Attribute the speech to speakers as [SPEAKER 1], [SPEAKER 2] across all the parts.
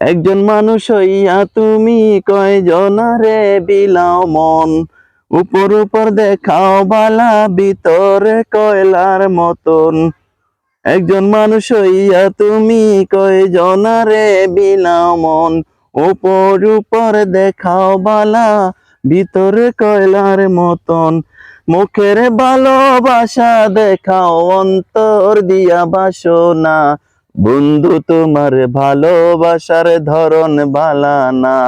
[SPEAKER 1] একজন মানুষ হইয়া তুমি কয়জনারে বিলাও মন, উপর উপর দেখাও বালা ভিতরে কয়লার মতন। একজন মানুষ হইয়া তুমি কয়জনারে বিলাও মন, উপর উপর দেখাও বালা ভিতরে কয়লার মতন। মুখের ভালোবাসা দেখাও অন্তর দিয়া বাসনা, বন্ধু তোমার ভালোবাসার ধরন ভালা না।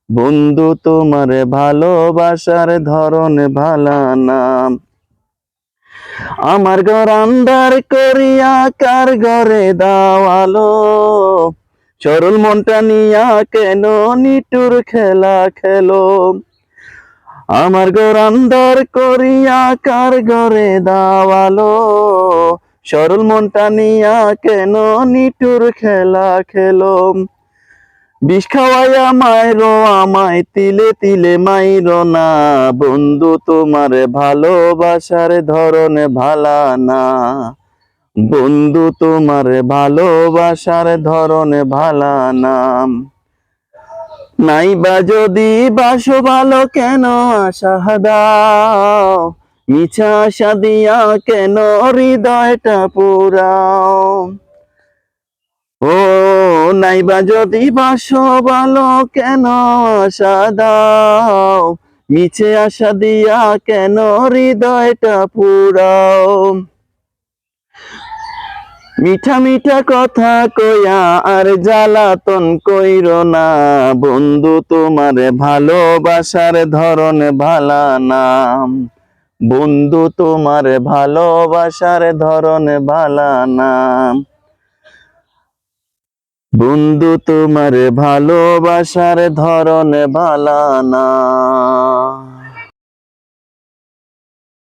[SPEAKER 1] বন্ধু তোমার ভালোবাসার ধরন ভালা না। আমার ঘর আন্ধার করিয়া কার ঘরে দাওয়ালো, সরল মনটা নিয়া কেন নিটুর খেলা খেলো। আমার ঘর আন্ধার করিয়া কার ঘরে দাওয়ালো, সরল মনটা নিয়া কেন নিটুর খেলা খেলো। বিষ খাওয়াইয়া মাইরো আমায় তিলে তিলে মাইরো না, বন্ধু তোমার ভালোবাসার ধরন ভালা না। বন্ধু তোমার ভালোবাসার ধরন ভালা না। নাইবা যদি বাসো ভালো কেন আশা দাও, মিছা আশা দিয়া কেন হৃদয়টা পুরাও। ও নাইবা যদি বাসো ভালো কেন আশা দাও, মিছে আশা দিয়া কেন হৃদয়টা পুরাও। মিঠা মিঠা কথা কইয়া আর জ্বালাতন কইরো না, বন্ধু তোমার ভালোবাসার ধরন ভালা না। বন্ধু তোমার ভালোবাসার ধরন ভালা না। বন্ধু তোমার ভালোবাসার ধরন ভালা না।